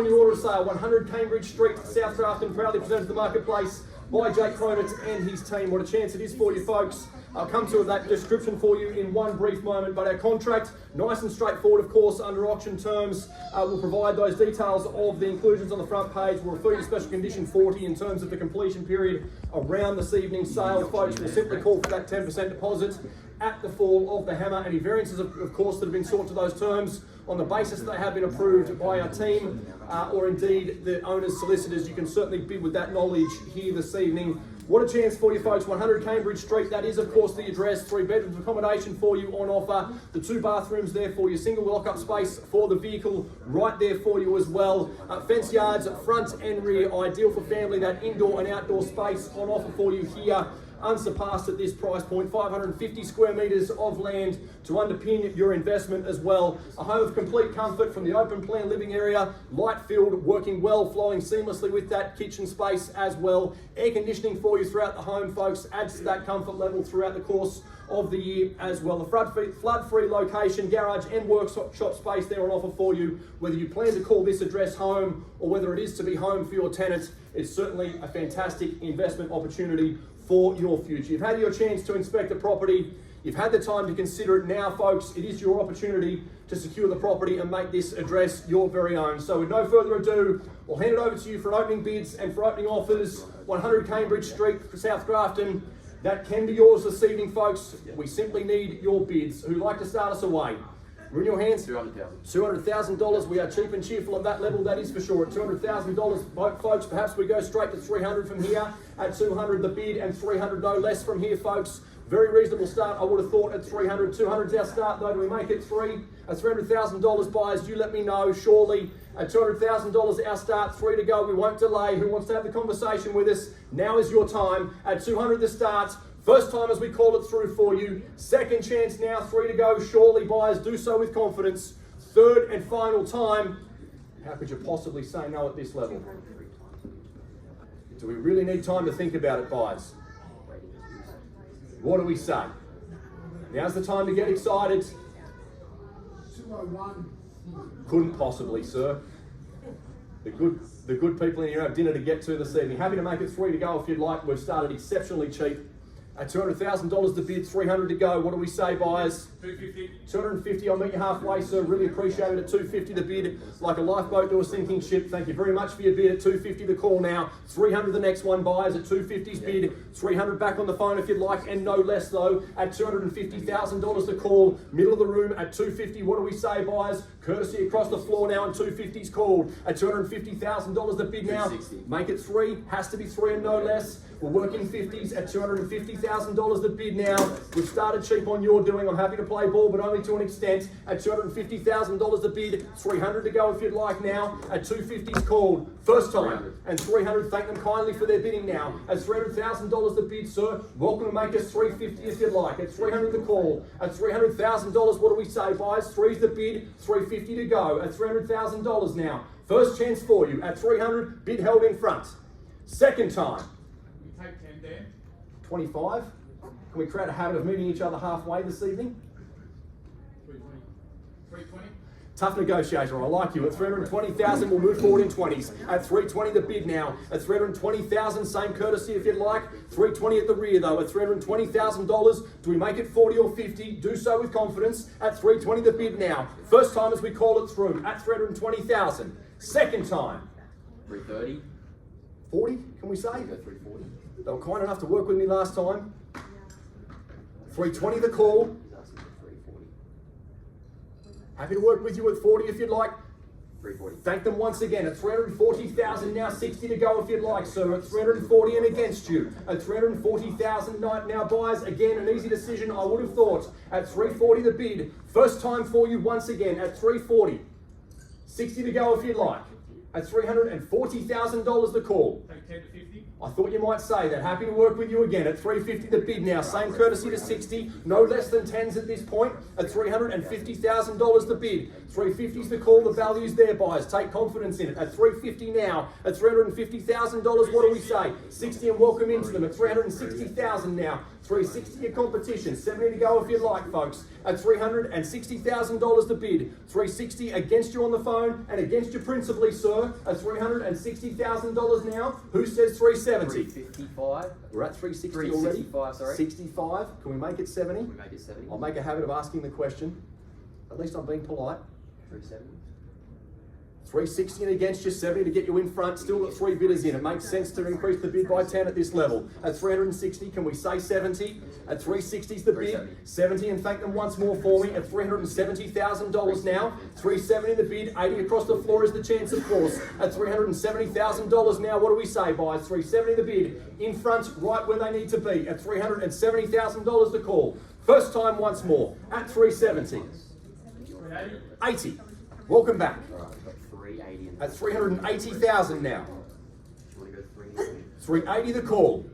on your order of sale. 100 Cambridge Street, South Grafton, proudly presented to the marketplace by Jake Cronin and his team. What a chance it is for you folks. I'll come to that description for you in one brief moment, but our contract, nice and straightforward, of course, under auction terms. We'll provide those details of the inclusions on the front page. We'll refer you to Special Condition 40 in terms of the completion period around this evening's sale. Folks will simply call for that 10% deposit at the fall of the hammer. Any variances, of course, that have been sought to those terms on the basis that they have been approved by our team or indeed the owner's solicitors, you can certainly bid with that knowledge here this evening. What a chance for you folks. 100 Cambridge Street, that is of course the address. 3 bedrooms of accommodation for you on offer. The 2 bathrooms there for you. Single lock-up space for the vehicle right there for you as well. Fence yards front and rear, ideal for family. That indoor and outdoor space on offer for you here. Unsurpassed at this price point. 550 square metres of land to underpin your investment as well. A home of complete comfort from the open plan living area, light filled, working well, flowing seamlessly with that kitchen space as well. Air conditioning for you throughout the home, folks, adds to that comfort level throughout the course of the year as well. A flood-free location, garage and workshop space there on offer for you. Whether you plan to call this address home or whether it is to be home for your tenants, it's certainly a fantastic investment opportunity for your future. You've had your chance to inspect the property. You've had the time to consider it. Now, folks, it is your opportunity to secure the property and make this address your very own. So with no further ado, we'll hand it over to you for opening bids and for opening offers. 100 Cambridge Street, South Grafton. That can be yours this evening, folks. We simply need your bids. Who'd like to start us away? We're in your hands. $200,000. We are cheap and cheerful at that level, that is for sure. At $200,000, folks, perhaps we go straight to 300 from here. At 200 the bid and 300 no less from here, folks. Very reasonable start, I would have thought, at 300. 200's our start, though. Do we make it 3? At $300,000, buyers, you let me know, surely. At $200,000 our start, 3 to go. We won't delay. Who wants to have the conversation with us? Now is your time. At 200 the start. First time as we call it through for you. Second chance now, 3 to go. Surely, buyers, do so with confidence. Third and final time. How could you possibly say no at this level? Do we really need time to think about it, buyers? What do we say? Now's the time to get excited. 201. Couldn't possibly, sir. The good people in here have dinner to get to this evening. Happy to make it 3 to go if you'd like. We've started exceptionally cheap. At $200,000 the bid, 300 to go. What do we say, buyers? 250. 250, I'll meet you halfway, sir. Really appreciate it. At 250 the bid, like a lifeboat to a sinking ship. Thank you very much for your bid. At 250 the call now. 300 the next one, buyers. At 250's bid. 300 back on the phone if you'd like, and no less though. At $250,000 the call. Middle of the room at 250. What do we say, buyers? Courtesy across the floor now, and 250's called. At $250,000 the bid now. Make it 3. Has to be 3 and no less. We're working 50s at $250,000 the bid now. We've started cheap on your doing. I'm happy to play ball, but only to an extent. At $250,000 the bid, 300 to go if you'd like now. At 250's called. First time. And 300, thank them kindly for their bidding now. At $300,000 the bid, sir. Welcome to make us 350 if you'd like. At 300 the call. At $300,000, what do we say, buyers? 3's the bid, 350 to go. At $300,000 now. First chance for you. At 300, bid held in front. Second time. Take 10, Dan. 25. Can we create a habit of meeting each other halfway this evening? 320. 320. Tough negotiator, I like you. At 320,000, we'll move forward in 20s. At 320 the bid now. At 320,000, same courtesy if you'd like. 320 at the rear though. At $320,000, do we make it 40 or 50? Do so with confidence. At 320 the bid now. First time as we call it through. At 320,000. Second time. 330. 40, can we say? Go 340. They were kind enough to work with me last time. 320 the call. Happy to work with you at 40 if you'd like. 340. Thank them once again. At 340,000 now, 60 to go if you'd like, sir. At 340 and against you. At 340,000 now, buyers. Again, an easy decision, I would have thought. At 340 the bid. First time for you once again. At 340. 60 to go if you'd like. At $340,000 the call. Take 10 to 50. I thought you might say that. Happy to work with you again. At 350 the bid now. Same courtesy to 60. No less than 10s at this point. At $350,000 the bid. 350's the call. The value's there, buyers. Take confidence in it. At 350 now. At $350,000, what do we say? 60 and welcome into them. At $360,000 now. 360 your competition. 70 to go if you like, folks. at $360,000 the bid. 360 against you on the phone and against you principally, sir, at $360,000 now. Who says 370? 355. We're at 360 already. 365, sorry. 65. Can we make it 70? We make it 70. I'll make a habit of asking the question. At least I'm being polite. 370. 360 and against you, 70 to get you in front. Still got 3 bidders in. It makes sense to increase the bid by 10 at this level. At 360, can we say 70? At 360 is the bid. 70, and thank them once more for me. At $370,000 now. 370 the bid. 80 across the floor is the chance, of course. At $370,000 now, what do we say, guys? 370 the bid. In front, right where they need to be. At $370,000 the call. First time once more. At 370. 80. Welcome back. All right, we've got 380. And At 380,000 now. Do you want to go 390? 380 the call.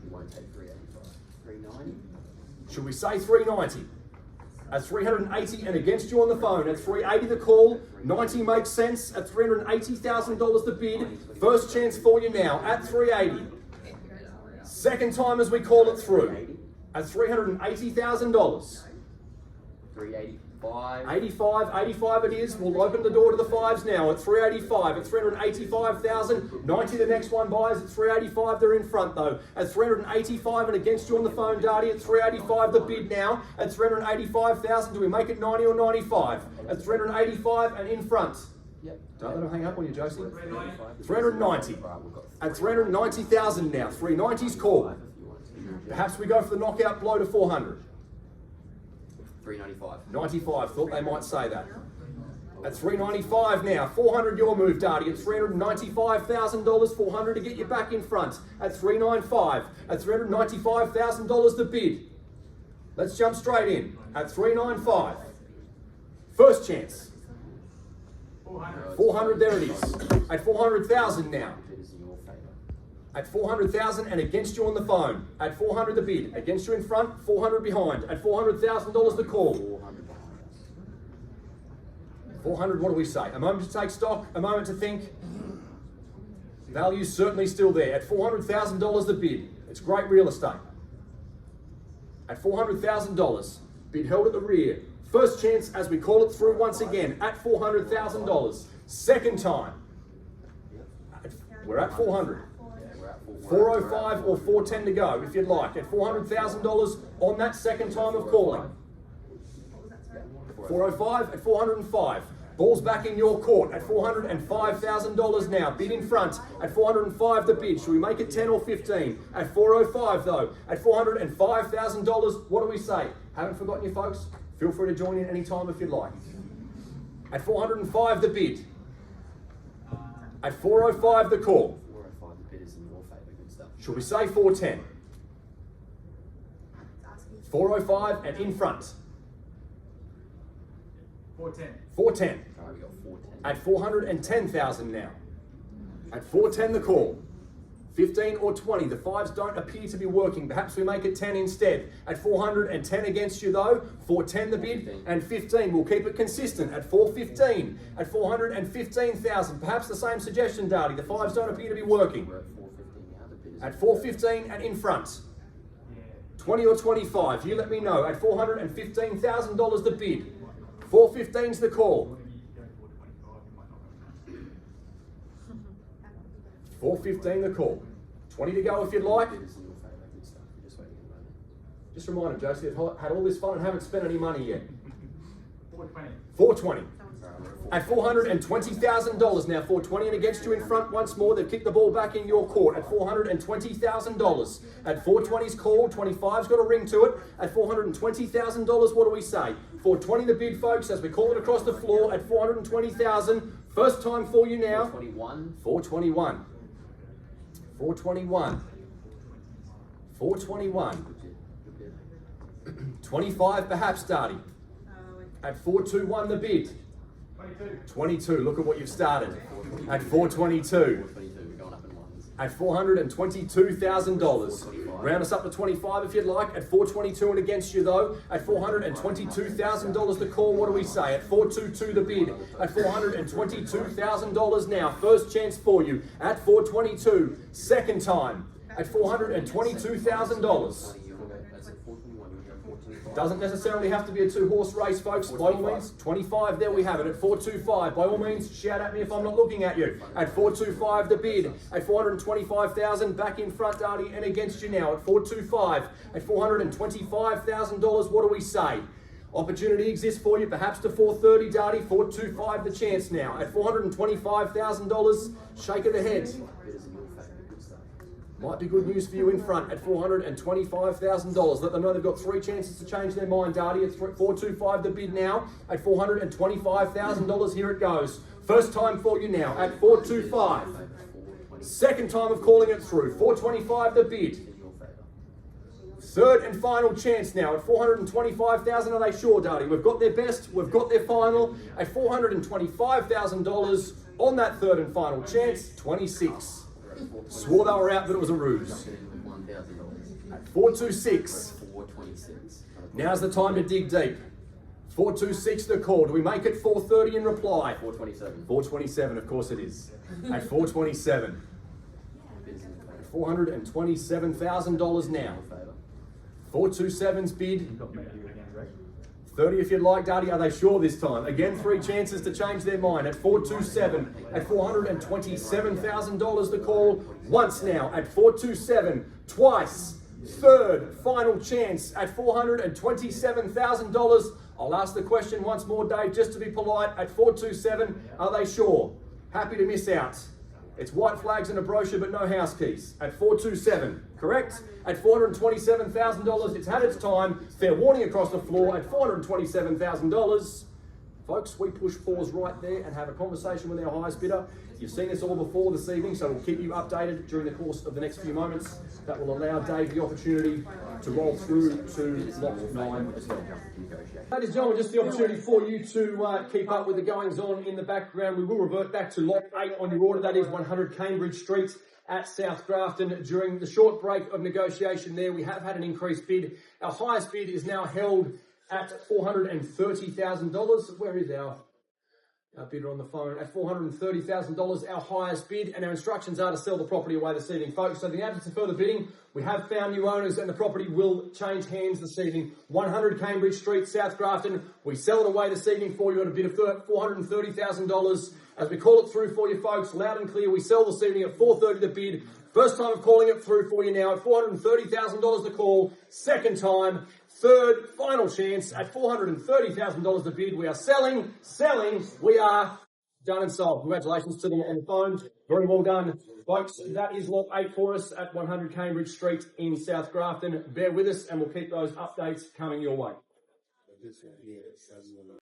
We won't take 385. 390. Should we say 390? At 380 and against you on the phone. At 380 the call. 90 makes sense. At $380,000 the bid. First chance for you now. At 380. Second time as we call it through. At $380,000. 385. 85 it is. We'll open the door to the fives now at 385. At 385,000. 90 the next one buys. At 385 they're in front though. At 385 and against you on the phone, Darty. At 385 the bid now. At 385,000. Do we make it 90 or 95? At 385 and in front. Yep. Don't let them hang up on you, Josie. 390. 390. Right, we've got At 390,000 now. 390's call. 5 if you want to. Perhaps we go for the knockout blow to 400. 395. 95, thought they might say that. At 395 now, 400 your move, Darty. At $395,000, 400 to get you back in front. At 395, at $395,000 the bid. Let's jump straight in. At 395, first chance. 400, there it is. At 400,000 now. Bid is in your favour. At 400,000 and against you on the phone. At 400 the bid. Against you in front, 400 behind. At $400,000 the call. 400 behind us. 400, what do we say? A moment to take stock, a moment to think. Value's certainly still there. At $400,000 the bid. It's great real estate. At $400,000, bid held at the rear. First chance as we call it through once again at $400,000. Second time. We're at 400. 405 or 410 to go if you'd like. At $400,000 on that second time of calling. 405 at 405. Ball's back in your court at $405,000 now. Bid in front at 405 the bid. Should we make it 10 or 15? At 405 though. At $405,000, what do we say? Haven't forgotten you folks? Feel free to join in any time if you'd like. At 405 the bid. At 405 the call. 405, the bid is in your favour. Good stuff. Should we say 410? 405 and in front. 410. 410. All right, we got 410. At 410,000 now. At 410 the call. 15 or 20. The fives don't appear to be working. Perhaps we make it 10 instead. At 410 against you though. 410 the bid and 15. We'll keep it consistent at 415. At 415,000. Perhaps the same suggestion, Darty. The fives don't appear to be working. We're at 415 now. The bid is At 415 and in front. 20 or 25. You let me know. At $415,000 the bid. 415's the call. 415 the call. 20 to go if you'd like. bid is in your favour. Good stuff. You're just waiting a moment. Just remind them, Josie, they've had all this fun and haven't spent any money yet. 420. 420. All right, we're At $420,000 now. 420 and against you in front once more. They've kicked the ball back in your court at $420,000. At 420's call. 25's got a ring to it. At $420,000, what do we say? 420 the bid, folks, as we call it across the floor at $420,000. First time for you now. 421. 421. 421. 421. Good bid. Good bid. 25 perhaps, Darty. At 421 the bid. 22. 22, look at what you've started. At 422. 422. We're going up in ones. At $422,000. Round us up to 25 if you'd like. At 422 and against you though. At $422,000 the call, what do we say? At 422 the bid. At $422,000 now. First chance for you. At 422. Second time. At $422,000. That's at 421. We're going 425. Doesn't necessarily have to be a 2-horse race, folks. By all means, 25, there we have it at 425. By all means, shout at me if I'm not looking at you. At 425, the bid. At 425,000, back in front, Darty, and against you now at 425. At $425,000, what do we say? Opportunity exists for you, perhaps to 430, Darty. 425, the chance now. At $425,000, shake of the head. Might be good news for you in front at $425,000. Let them know they've got 3 chances to change their mind, Darty. At 425, the bid now. At $425,000, here it goes. First time for you now at 425. Second time of calling it through. 425, the bid. Third and final chance now at 425,000. Are they sure, Darty? We've got their best, we've got their final at $425,000 on that third and final chance. 26. Swore they were out, but it was a ruse. At 426. Now's the time to dig deep. 426 the call. Do we make it 430 in reply? 427. 427, of course it is. At 427. $427,000 now. 427's bid. 30 if you'd like, Darty. Are they sure this time? Again, 3 chances to change their mind at 427. At $427,000 the call. Once now at 427. Twice. Third final chance at $427,000. I'll ask the question once more, Dave, just to be polite. At 427, are they sure? Happy to miss out. It's white flags and a brochure, but no house keys. At 427, correct? At $427,000, it's had its time. Fair warning across the floor at $427,000. Folks, we push pause right there and have a conversation with our highest bidder. You've seen this all before this evening, so we'll keep you updated during the course of the next few moments. That will allow Dave the opportunity to roll through to lot 9 as well. Ladies and gentlemen, just the opportunity for you to keep up with the goings-on in the background. We will revert back to lot 8 on your order. That is 100 Cambridge Street at South Grafton. During the short break of negotiation there, we have had an increased bid. Our highest bid is now held at $430,000. Where is our bidder on the phone? At $430,000, our highest bid, and our instructions are to sell the property away this evening, folks. So in the absence of further bidding, we have found new owners and the property will change hands this evening. 100 Cambridge Street, South Grafton. We sell it away this evening for you at a bid of $430,000. As we call it through for you, folks, loud and clear, we sell this evening at $430 the bid. First time of calling it through for you now at $430,000 the call. Second time. Third, final chance at $430,000 the bid. We are selling. We are done and sold. Congratulations to them on the phone. Very well done, folks. That is lot 8 for us at 100 Cambridge Street in South Grafton. Bear with us and we'll keep those updates coming your way.